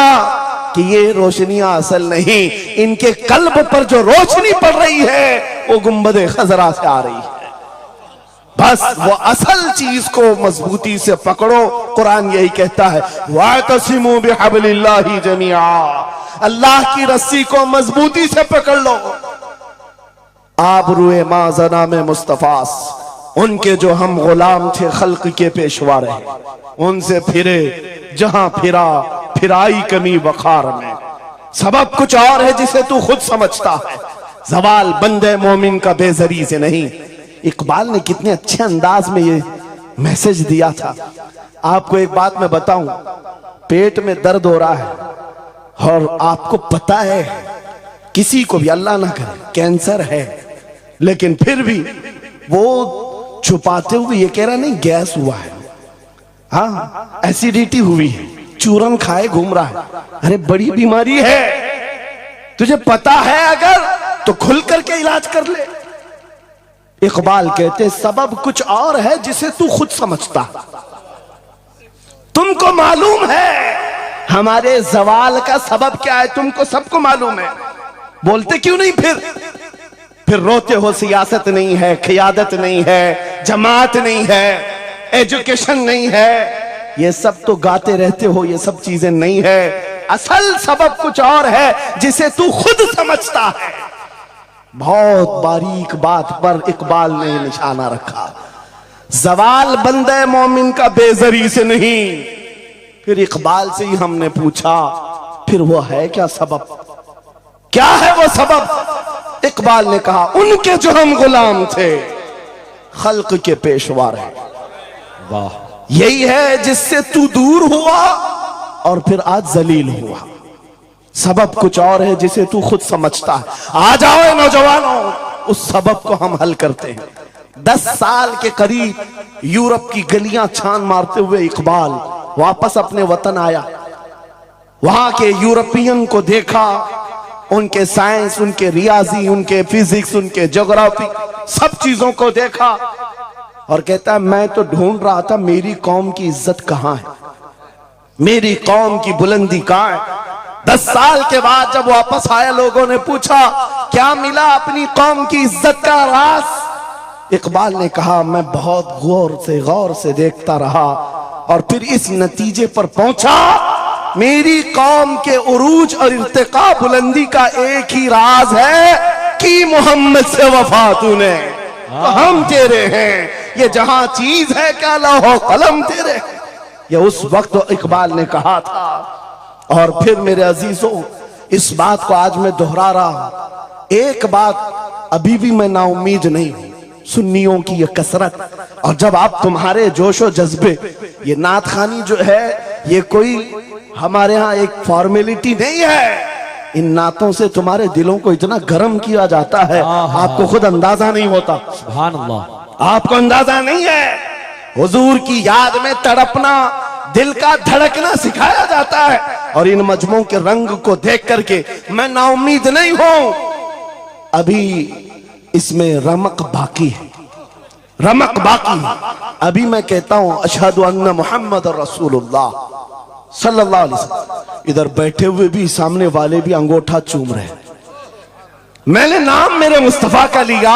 कि ये रोशनियां असल नहीं, इनके कल्ब पर जो रोशनी पड़ रही है वो गुंबद खजरा से आ रही है। बस वो असल चीज को मजबूती से पकड़ो। कुरान यही कहता है, वातसिमू बिहब्लिल्लाहि जमीआ, अल्लाह की रस्सी को मजबूती से पकड़ लो। आबरूए माजना में मुस्तफास, उनके जो हम गुलाम थे, खल्क के पेशवा रहे, उनसे फिरे जहां फिरा फिराई कमी वखार में। सबब कुछ और है जिसे तू खुद समझता है, जवाल बंदे मोमिन का बेजरी से नहीं। इकबाल ने कितने अच्छे अंदाज में ये मैसेज दिया था। आपको एक बात मैं बताऊं, पेट में दर्द हो रहा है और आपको पता है किसी को भी, अल्लाह ना करे, कैंसर है, लेकिन फिर भी वो छुपाते हुए ये कह रहा नहीं गैस हुआ है, हाँ एसिडिटी हुई है, चूरन खाए घूम रहा है। अरे बड़ी बीमारी है, तुझे पता है अगर तो खुल करके इलाज कर ले। इकबाल कहते सबब कुछ और है जिसे तू खुद समझता। तुमको मालूम है हमारे जवाल का सबब क्या है, तुमको सबको मालूम है, बोलते क्यों नहीं? फिर रोते हो सियासत नहीं है, क़ियादत नहीं है, जमात नहीं है, एजुकेशन नहीं है, ये सब तो गाते रहते हो, ये सब चीजें नहीं है। असल सबब कुछ और है जिसे तू खुद समझता है। बहुत बारीक बात पर इकबाल ने निशाना रखा। जवाल बंदे मोमिन का बेजरी से नहीं। फिर इकबाल से ही हमने पूछा, फिर वो है क्या सबब, क्या है वो सबब? इकबाल ने कहा, उनके जो हम गुलाम थे, खल्क के पेशवा रहे। वाह, यही है जिससे तू दूर हुआ और फिर आज जलील हुआ। सबब कुछ और है जिसे तू खुद समझता है। आ जाओ नौजवानों, उस सबब को हम हल करते हैं। 10 साल के करीब यूरोप की गलियां छान मारते हुए इकबाल वापस अपने वतन आया। वहां के यूरोपियन को देखा, उनके साइंस, उनके रियाजी, उनके फिजिक्स, उनके ज्योग्राफी, सब चीजों को देखा और कहता है मैं तो ढूंढ रहा था मेरी कौम की इज्जत कहां है, मेरी कौम की बुलंदी कहां है। 10 साल के बाद जब वापस आया, लोगों ने पूछा क्या मिला अपनी कौम की इज्जत का राज? इकबाल ने कहा मैं बहुत गौर से देखता रहा और फिर इस नतीजे पर पहुंचा, मेरी कौम के उरूज और इर्तिका बुलंदी का एक ही राज है कि मोहम्मद से वफा तूने, तो हम तेरे हैं, ये जहां चीज है क्या लौह कलम तेरे। ये उस वक्त इकबाल ने कहा था। और फिर मेरे अजीजों, इस बात को आज मैं दोहरा रहा हूं। एक बात अभी भी मैं नाउम्मीद नहीं हूं, सुन्नियों की ये कसरत, और जब आप तुम्हारे जोशो जज्बे, ये नात खानी जो है ये कोई हमारे यहाँ एक फॉर्मेलिटी नहीं है। इन नातों से तुम्हारे दिलों को इतना गर्म किया जाता है, आपको खुद अंदाजा नहीं होता। सुभान अल्लाह, आपको अंदाजा नहीं है। हुजूर की याद में तड़पना, दिल का धड़कना सिखाया जाता है। और इन मजमों के रंग को देख करके मैं नाउम्मीद नहीं हूं। अभी इसमें रमक बाकी है, रमक बाकी है। अभी मैं कहता हूं अशहदु अन्ना मुहम्मद रसूलुल्लाह सल्लल्लाहु अलैहि वसल्लम। इधर बैठे हुए भी, सामने वाले भी अंगूठा चूम रहे हैं। मैंने नाम मेरे मुस्तफा का लिया,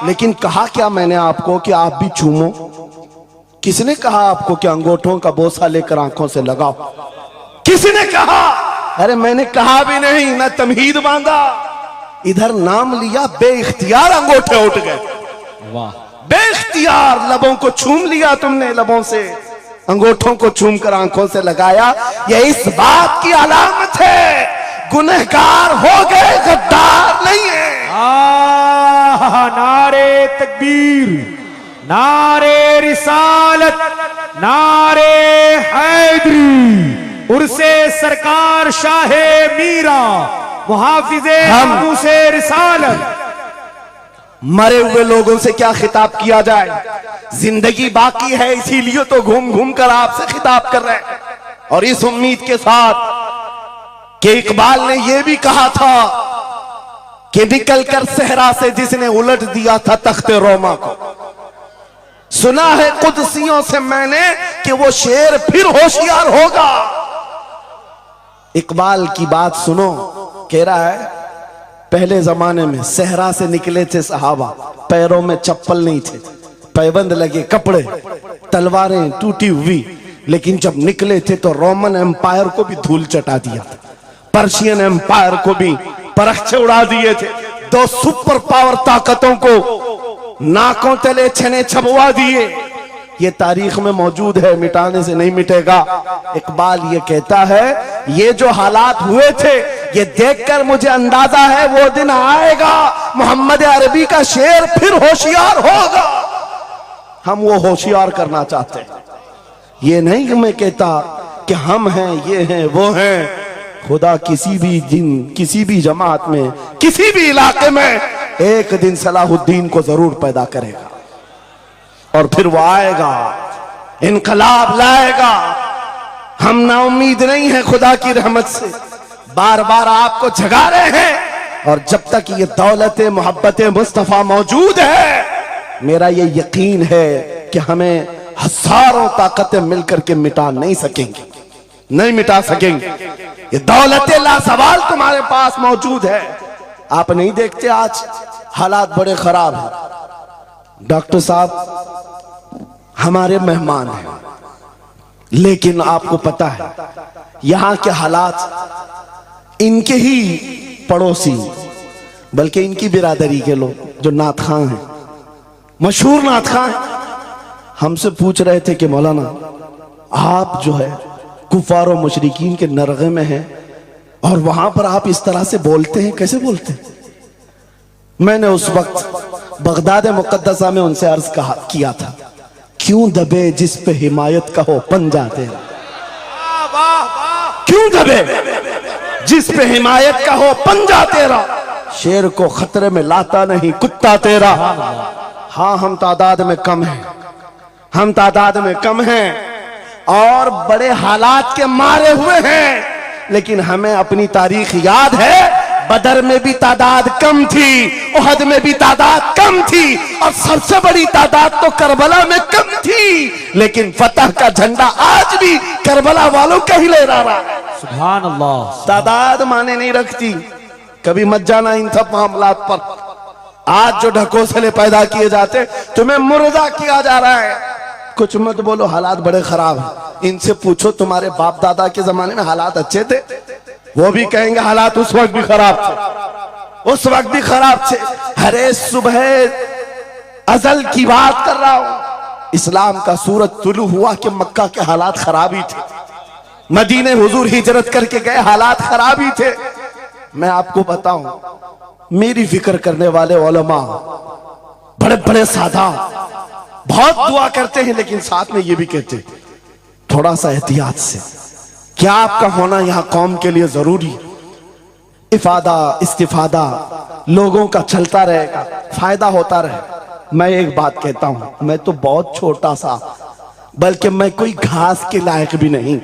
लेकिन कहा क्या मैंने आपको कि आप भी चूमो? किसने कहा आपको कि अंगूठों का बोसा लेकर आंखों से लगाओ? किसने कहा? अरे मैंने कहा भी नहीं, ना तमहीद बांधा। इधर नाम लिया, बेइख्तियार अंगूठे उठ गए। वाह, बेइख्तियार लबों को छूम लिया तुमने, लबों से अंगूठों को चूम कर आंखों से लगाया। यह इस बात की अलामत है गुनहगार हो गए, गद्दार नहीं है। नारे तकबीर, नारे रिसालत, नारे हैदरी, उर्से सरकार शाहे मीरा, मुहाफिजे नामूसे रिसालत। मरे हुए लोगों से क्या खिताब किया जाए? जिंदगी बाकी है, इसीलिए तो घूम घूम कर आपसे खिताब कर रहे हैं। और इस उम्मीद के साथ कि इकबाल ने यह भी कहा था कि निकलकर सहरा से जिसने उलट दिया था तख्ते रोमा को, सुना है कुदसियों से मैंने कि वो शेर फिर होशियार होगा। इकबाल की बात सुनो, कह रहा है पहले जमाने में सहरा से निकले थे सहाबा, पैरों में चप्पल नहीं थे, पैबंद लगे कपड़े, तलवारें टूटी हुई, लेकिन जब निकले थे तो रोमन एम्पायर को भी धूल चटा दिया था, पर्शियन एम्पायर को भी परख से उड़ा दिए थे, दो सुपर पावर ताकतों को नाकों तले छने छबवा दिए। ये तारीख में मौजूद है, मिटाने से नहीं मिटेगा। इकबाल ये कहता है ये जो हालात हुए थे ये देखकर मुझे अंदाजा है वो दिन आएगा मोहम्मद अरबी का शेर फिर होशियार होगा। हम वो होशियार करना चाहते हैं। ये नहीं कि मैं कहता कि हम हैं, ये हैं, वो हैं। खुदा किसी भी दिन, किसी भी जमात में, किसी भी इलाके में एक दिन सलाहुद्दीन को जरूर पैदा करेगा और फिर वो आएगा, इनकलाब लाएगा। हम ना उम्मीद नहीं है खुदा की रहमत से, बार बार आपको जगा रहे हैं। और जब तक ये दौलत मोहब्बत मुस्तफा मौजूद है, मेरा ये यकीन है कि हमें हजारों ताकतें मिलकर के मिटा नहीं सकेंगी, नहीं मिटा सकेंगे। ये दौलत लासवाल तुम्हारे पास मौजूद है। आप नहीं देखते आज हालात बड़े खराब हैं। डॉक्टर साहब हमारे मेहमान हैं, लेकिन आपको पता है यहां के हालात इनके ही पड़ोसी, बल्कि इनकी बिरादरी के लोग जो नात खां हैं, मशहूर नात खां हैं, हमसे पूछ रहे थे कि मौलाना आप जो है कुफार और मुशरिकीन के नरगे में हैं और वहां पर आप इस तरह से बोलते हैं, कैसे बोलते हैं? मैंने उस वक्त बगदाद मुकद्दसा में उनसे अर्ज किया था, क्यों दबे जिस पे हिमायत का हो पंजा तेरा, क्यों दबे जिस पे हिमायत का हो पंजा तेरा, शेर को खतरे में लाता नहीं कुत्ता तेरा। हाँ हम तादाद में कम हैं, हम तादाद में कम हैं और बड़े हालात के मारे हुए हैं, लेकिन हमें अपनी तारीख याद है। बदर में भी तादाद कम थी, उहद में भी तादाद कम थी और सबसे बड़ी तादाद तो करबला में कम थी, लेकिन फतह का झंडा आज भी करबला वालों का ही लहरा रहा है। सुभान अल्लाह। तादाद माने नहीं रखती, कभी मत जाना इन सब मामलात पर। आज जो ढकोसले पैदा किए जाते, तुम्हें मुर्दा किया जा रहा है। कुछ मत बोलो, हालात बड़े खराब हैं। इनसे पूछो तुम्हारे बाप दादा के जमाने में हालात अच्छे थे, वो भी कहेंगे हालात उस वक्त भी खराब थे, उस वक्त भी खराब थे। हरे सुबह अजल की बात कर रहा हूं, इस्लाम का सूरज तुलू हुआ कि मक्का के हालात खराब ही थे, मदीने हुजूर हिजरत करके गए, हालात खराब ही थे। मैं आपको बताऊं, मेरी फिक्र करने वाले उलमा बड़े बड़े सादा बहुत दुआ करते हैं, लेकिन साथ में ये भी कहते हैं थोड़ा सा एहतियात से, क्या आपका होना यहां कौम के लिए जरूरी, इफादा इस्तिफादा लोगों का चलता रहेगा, फायदा होता रहे। मैं एक बात कहता हूं, मैं तो बहुत छोटा सा, बल्कि मैं कोई घास के लायक भी नहीं।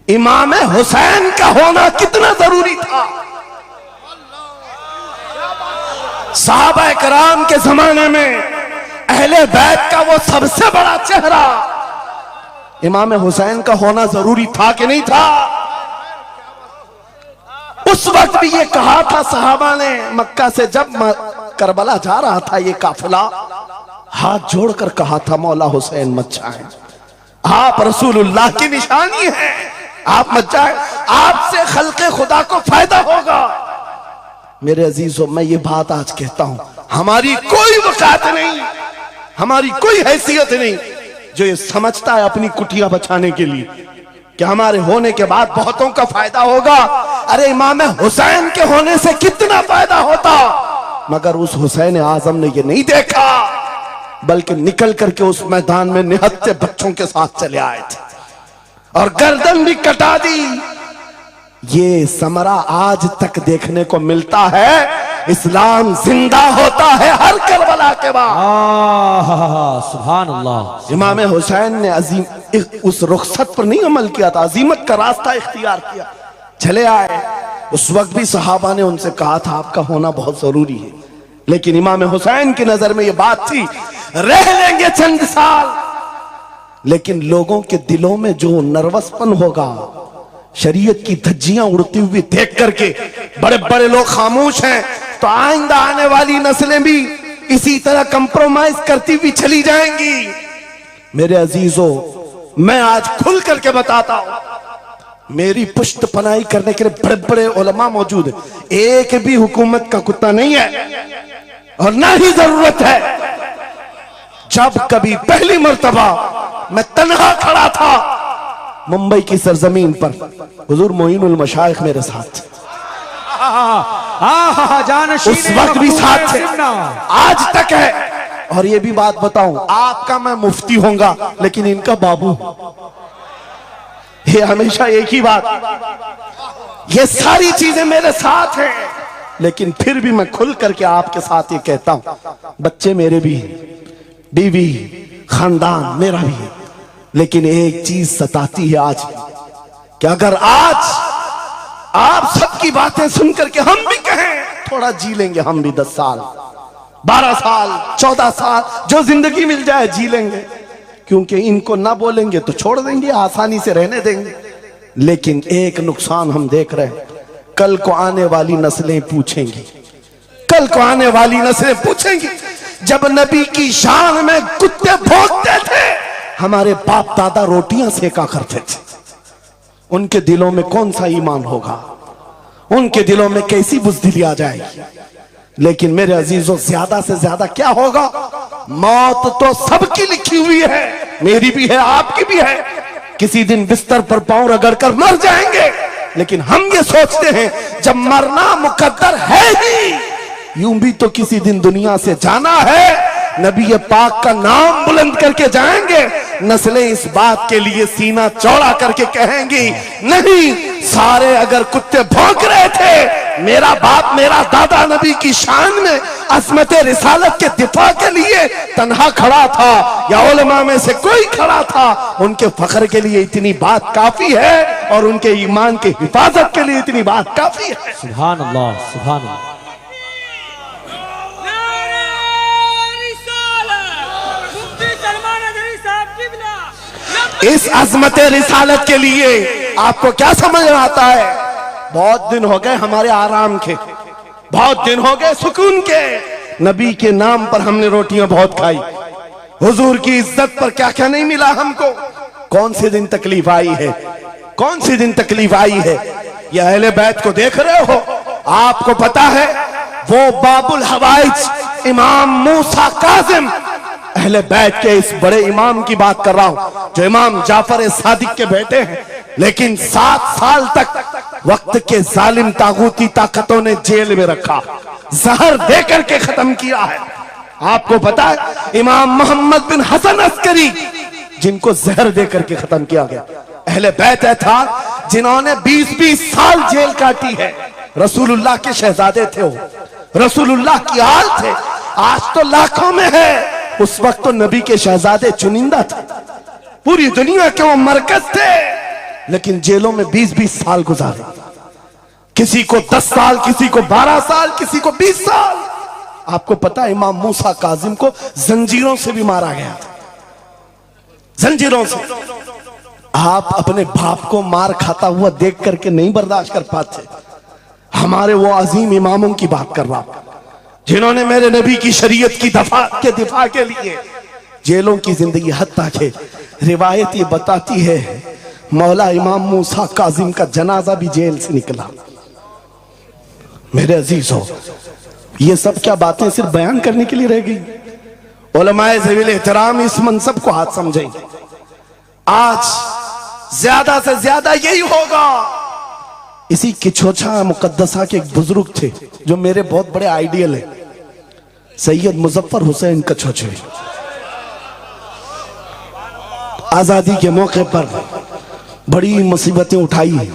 इमाम हुसैन का होना कितना जरूरी था। सहाबा कराम के जमाने में अहले बैत का वो सबसे बड़ा चेहरा इमाम हुसैन का होना जरूरी था कि नहीं था? उस वक्त भी ये कहा था सहाबा ने, मक्का से जब करबला जा रहा था ये काफिला, हाथ जोड़कर कहा था मौला हुसैन मत जाएं, आप रसूलुल्लाह की निशानी है, आप मत जाएं, आपसे खल्के खुदा को फायदा होगा। मेरे अजीजों, मैं ये बात आज कहता हूं, हमारी कोई वकात नहीं, हमारी कोई हैसियत नहीं जो ये समझता है अपनी कुटिया बचाने के लिए कि हमारे होने के बाद बहुतों का फायदा होगा। अरे इमाम हुसैन के होने से कितना फायदा होता, मगर उस हुसैन आजम ने ये नहीं देखा, बल्कि निकल करके उस मैदान में निहत्ते बच्चों के साथ चले आए थे और गर्दन भी कटा दी। ये समरा आज तक देखने को मिलता है। इस्लाम जिंदा होता है हर करबला के बाद। सुभान अल्लाह। इमाम हुसैन ने अजीम उस रुखसत पर नहीं अमल किया था, अजीमत का रास्ता इख्तियार किया, चले आए। उस वक्त भी सहाबा ने उनसे कहा था आपका होना बहुत जरूरी है, लेकिन इमाम हुसैन की नजर में यह बात थी रह लेंगे चंद साल, लेकिन लोगों के दिलों में जो नर्वसपन होगा, शरीयत की धज्जियां उड़ती हुई देख करके बड़े बड़े लोग खामोश हैं, तो आइंदा आने वाली नस्लें भी इसी तरह कंप्रोमाइज करती हुई चली जाएंगी। मेरे अजीजों, मैं आज खुल करके बताता हूं, मेरी पुष्ट पनाही करने के लिए बड़े बड़े उलमा मौजूद है। एक भी हुकूमत का कुत्ता नहीं है और ना ही जरूरत है। जब कभी पहली मर्तबा मैं तन्हा खड़ा था मुंबई की सरजमीन पर, हुजूर मोइनुल मशाइख मेरे साथ, उस वक्त भी साथ थे, आज तक है। और ये भी बात बताऊं, आपका मैं मुफ्ती होऊंगा लेकिन इनका बाबू, ये हमेशा एक ही बात, ये सारी चीजें मेरे साथ हैं, लेकिन फिर भी मैं खुल करके आपके साथ ये कहता हूं, बच्चे मेरे भी हैं, बीवी, खानदान मेरा भी है, लेकिन एक चीज सताती है आज कि अगर आज आप सबकी बातें सुन करके हम भी कहें थोड़ा जी लेंगे, हम भी 10 साल 12 साल 14 साल जो जिंदगी मिल जाए जी लेंगे, क्योंकि इनको ना बोलेंगे तो छोड़ देंगे, आसानी से रहने देंगे। लेकिन एक नुकसान हम देख रहे हैं, कल को आने वाली नस्लें पूछेंगी, कल को आने वाली नस्लें पूछेंगी, जब नबी की शान में कुत्ते भौंकते थे, हमारे बाप दादा रोटियां सेका करते थे, उनके दिलों में कौन सा ईमान होगा, उनके दिलों में कैसी बुज़दिली आ जाएगी। लेकिन मेरे अजीजों, ज्यादा से ज्यादा क्या होगा, मौत तो सबकी लिखी हुई है, मेरी भी है, आपकी भी है, किसी दिन बिस्तर पर पांव रगड़ कर मर जाएंगे। लेकिन हम ये सोचते हैं जब मरना मुकद्दर है ही, यूं भी तो किसी दिन दुनिया से जाना है, नबी पाक का नाम बुलंद करके जाएंगे। नस्लें इस बात के लिए सीना चौड़ा करके कहेंगी, नहीं, सारे अगर कुत्ते भौंक रहे थे, मेरा बाप मेरा दादा नबी की शान में अज़मत रिसालत के दिफा के लिए तन्हा खड़ा था, या उलमा में से कोई खड़ा था, उनके फख्र के लिए इतनी बात काफी है, और उनके ईमान की हिफाजत के लिए इतनी बात काफी है। सुभान अल्लाह, सुभान अल्लाह। इस अज़मत रिसालत के लिए आपको क्या समझ में आता है, बहुत दिन हो गए हमारे आराम के, बहुत दिन हो गए सुकून के, नबी के नाम पर हमने रोटियां बहुत खाई, हुजूर की इज्जत पर क्या क्या नहीं मिला हमको। कौन से दिन तकलीफ आई है, कौन सी दिन तकलीफ आई है, ये अहले बैत को देख रहे हो, आपको पता है वो बाबुल हवाइज इमाम मूसा काजिम, अहले बैत के इस बड़े इमाम की बात कर रहा हूं, जो इमाम जाफर सादिक के बेटे हैं, लेकिन 7 साल तक वक्त के जालिम तागूती ताकतों ने जेल में रखा, जहर देकर के खत्म किया है। आपको पता है इमाम मोहम्मद बिन हसन अस्करी, जिनको जहर देकर के खत्म किया गया, अहले बैत था जिन्होंने 20-20 साल जेल काटी है। रसूलुल्लाह के शहजादे थे वो, रसूलुल्लाह की आल थे, आज तो लाखों में है, उस वक्त तो नबी के शहजादे चुनिंदा थे, पूरी दुनिया के वो मरकज थे, लेकिन जेलों में 20-20 साल गुजारे, किसी को 10 साल, किसी को 12 साल, किसी को 20 साल। आपको पता है इमाम मूसा काजिम को जंजीरों से भी मारा गया था, जंजीरों से। आप अपने बाप को मार खाता हुआ देख करके नहीं बर्दाश्त कर पाते, हमारे वो अजीम इमामों की बात कर रहा हूं, जिन्होंने मेरे नबी की शरीयत की दिफा के लिए जेलों की जिंदगी, हत्ता के रिवायत ये बताती है मौला इमाम मूसा काजिम का जनाजा भी जेल से निकला। मेरे अजीजों, ये सब क्या बातें सिर्फ बयान करने के लिए रह गई? उलमाए ज़वील एहतराम इस मनसब को हाथ समझें, आज ज्यादा से ज्यादा यही होगा। इसी किछोछा मुकद्दसा के एक बुजुर्ग थे जो मेरे बहुत बड़े आइडियल है, सैयद मुजफ्फर हुसैन कछोछे। आजादी के मौके पर बड़ी मुसीबतें उठाई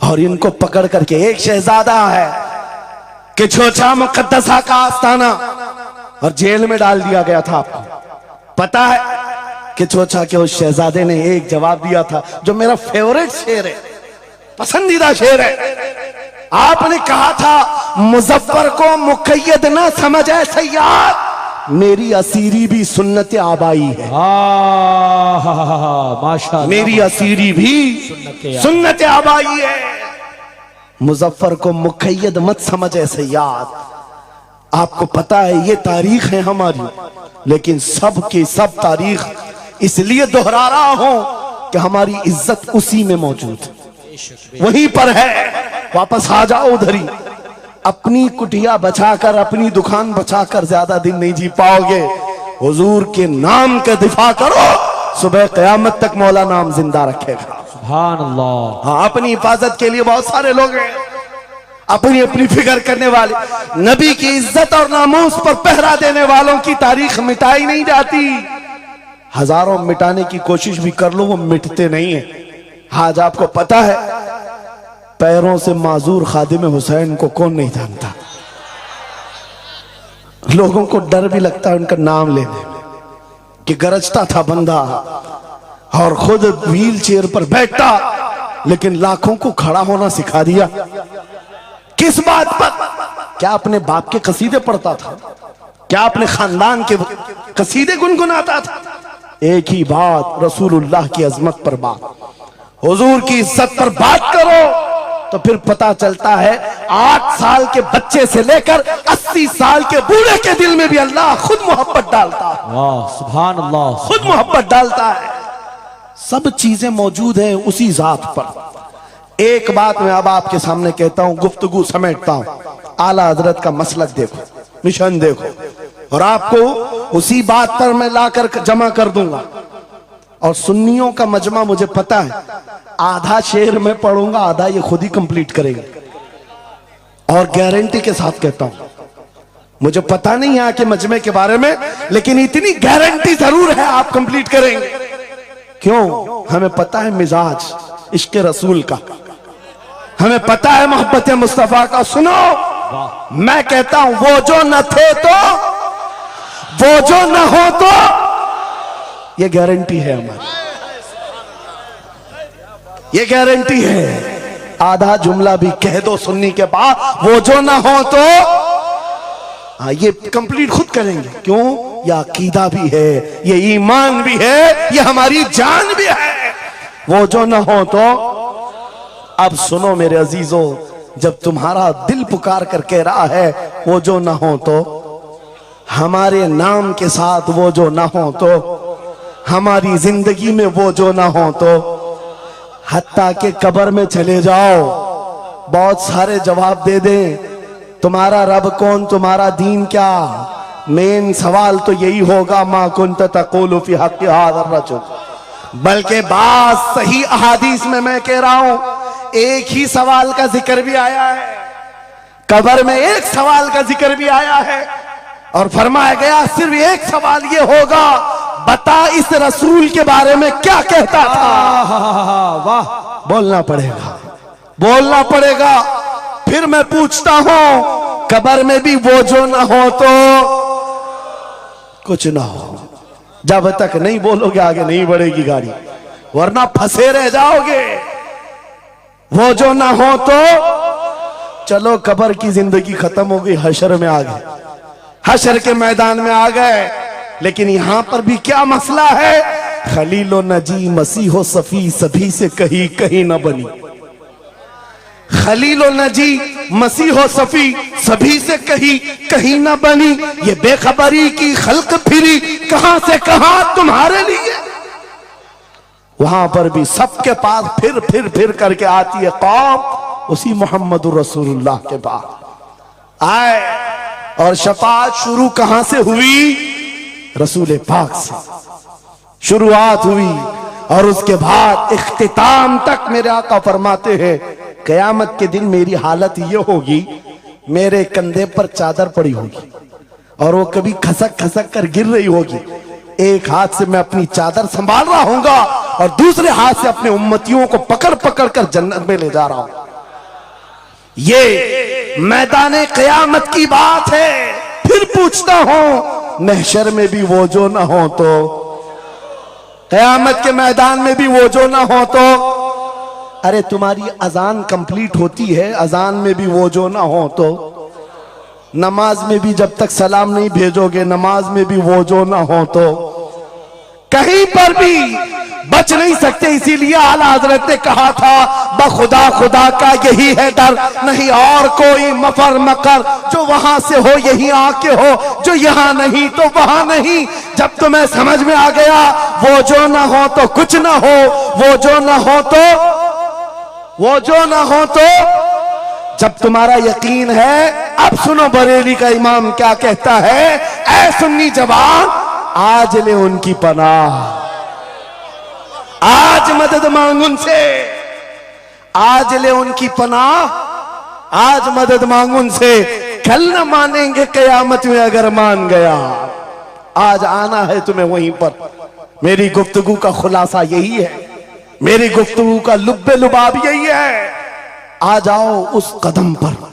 और इनको पकड़ करके, एक शहजादा है किछोछा मुकद्दसा का आस्ताना, और जेल में डाल दिया गया था। आपको पता है किछोछा के उस शहजादे ने एक जवाब दिया था जो मेरा फेवरेट शेर है, पसंदीदा शेर है। आपने कहा था मुजफ्फर को मुकय्यद ना समझे सैयद, मेरी असीरी भी सुन्नत आबाई है। माशाअल्लाह, मेरी असीरी भी सुन्नत आबाई है। मुजफ्फर को मुक़य्यद मत समझ ऐसे याद। आपको पता है ये तारीख है हमारी, लेकिन सब की सब तारीख इसलिए दोहरा रहा हूं कि हमारी इज्जत उसी में मौजूद है, वहीं पर है। वापस आ जाओ उधर ही। अपनी कुटिया बचाकर, अपनी दुकान बचाकर ज्यादा दिन नहीं जी पाओगे। हुजूर के नाम का दिफा करो, सुबह क़यामत तक मौला नाम जिंदा रखेगा। सुभान अल्लाह। हाँ, अपनी हिफाजत के लिए बहुत सारे लोग हैं, अपनी अपनी फिक्र करने वाले। नबी की इज्जत और नामूस पर पहरा देने वालों की तारीख मिटाई नहीं जाती। हजारों मिटाने की कोशिश भी कर लो, वो मिटते नहीं है। आज आपको पता है, पैरों से माजूर खादिम हुसैन को कौन नहीं जानता। लोगों को डर भी लगता है उनका नाम लेने में, कि गरजता था बंदा और खुद व्हील चेयर पर बैठता, लेकिन लाखों को खड़ा होना सिखा दिया। किस बात पर? क्या अपने बाप के कसीदे पढ़ता था? क्या अपने खानदान के कसीदे गुनगुनाता था? एक ही बात, रसूलुल्लाह की अजमत पर बात, हुजूर की इज्जत पर बात करो तो फिर पता चलता है 8 साल के बच्चे से लेकर 80 साल के बूढ़े के दिल में भी अल्लाह खुद मोहब्बत डालता है। वाह, सुभान अल्लाह, खुद मोहब्बत डालता है। सब चीजें मौजूद हैं उसी जात पर। एक बात मैं अब आपके सामने कहता हूं, गुफ्तगू समेटता हूं। आला हजरत का मसलक देखो, मिशन देखो, और आपको उसी बात पर मैं लाकर जमा कर दूंगा। और सुन्नियों का मजमा मुझे पता है, आधा शेर में पढ़ूंगा, आधा ये खुद ही कंप्लीट करेंगे। और गारंटी के साथ कहता हूं, मुझे पता नहीं यहाँ के मजमे के बारे में, लेकिन इतनी गारंटी जरूर है आप कंप्लीट करेंगे। क्यों? हमें पता है मिजाज इश्क रसूल का, हमें पता है मोहब्बत मुस्तफा का। सुनो, मैं कहता हूं, वो जो न थे तो, वो जो न हो तो, ये गारंटी है हमारी, ये गारंटी है। आधा जुमला भी कह दो सुन्नी के बाद, वो जो ना हो तो, हाँ, ये कंप्लीट खुद करेंगे। क्यों? ये अकीदा भी है, ये ईमान भी है, ये हमारी जान भी है। वो जो ना हो तो। अब सुनो मेरे अजीजों, जब तुम्हारा दिल पुकार कर कह रहा है वो जो ना हो तो, हमारे नाम के साथ वो जो ना हो तो, हमारी जिंदगी में वो जो ना हो तो, हत्ता के कब्र में चले जाओ, बहुत सारे जवाब दे दें, तुम्हारा रब कौन, तुम्हारा दीन क्या। मेन सवाल तो यही होगा, मा कुंत तक़ूलु फी हक़्क़ि हाज़ा रजुल। बल्कि बात सही अहादीस में मैं कह रहा हूं, एक ही सवाल का जिक्र भी आया है, कब्र में एक सवाल का जिक्र भी आया है, और फरमाया गया सिर्फ एक सवाल ये होगा, बता इस रसूल के बारे में क्या कहता था। वाह, बोलना पड़ेगा, बोलना पड़ेगा। फिर मैं पूछता हूं, कब्र में भी वो जो ना हो तो कुछ ना हो। जब तक नहीं बोलोगे आगे नहीं बढ़ेगी गाड़ी, वरना फंसे रह जाओगे। वो जो ना हो तो, चलो कब्र की जिंदगी खत्म हो गई, हशर में आ गए, हशर के मैदान में आ गए। लेकिन यहां पर भी क्या मसला है, खलीलो नजी मसीहो सफी सभी से कहीं कहीं न बनी। खलीलो नजी मसीहो सफी सभी से कहीं कहीं न बनी, ये बेखबरी की खल्क फिरी कहां से कहां तुम्हारे लिए। वहां पर भी सबके पास फिर करके आती है कौम उसी मोहम्मद रसूलुल्लाह के पास आए। और शफाअत शुरू कहां से हुई? रसूल पाक से शुरुआत हुई, और उसके बाद इख्तिताम तक मेरे आका फरमाते हैं, कयामत के दिन मेरी हालत ये होगी, मेरे कंधे पर चादर पड़ी होगी और वो कभी खसक खसक कर गिर रही होगी। एक हाथ से मैं अपनी चादर संभाल रहा हूंगा और दूसरे हाथ से अपने उम्मतियों को पकड़ पकड़ कर जन्नत में ले जा रहा हूं। ये मैदान कयामत की बात है। फिर पूछता हूं, महशर में भी वो जो ना हो तो, कयामत के मैदान में भी वो जो ना हो तो, अरे तुम्हारी अजान कंप्लीट होती है, अजान में भी वो जो ना हो तो, नमाज में भी जब तक सलाम नहीं भेजोगे, नमाज में भी वो जो ना हो तो कहीं पर भी बच नहीं सकते। इसीलिए आला हजरत ने कहा था, बखुदा खुदा का यही है डर, नहीं और कोई मफर मकर, जो वहां से हो यही आके हो, जो यहां नहीं तो वहां नहीं। जब तुम्हें समझ में आ गया वो जो ना हो तो कुछ ना हो, वो जो ना हो तो वो जो ना हो तो, जब तुम्हारा यकीन है, अब सुनो बरेली का इमाम क्या कहता है, ऐ सुन्नी जवान आज ले उनकी पनाह, आज मदद मांग उनसे, आज ले उनकी पनाह, आज मदद मांग उनसे, कल न मानेंगे कयामत में अगर मान गया। आज आना है तुम्हें वहीं पर। मेरी गुफ्तगू का खुलासा यही है, मेरी गुफ्तगू का लुब्बे लुबाब यही है। आ जाओ उस कदम पर।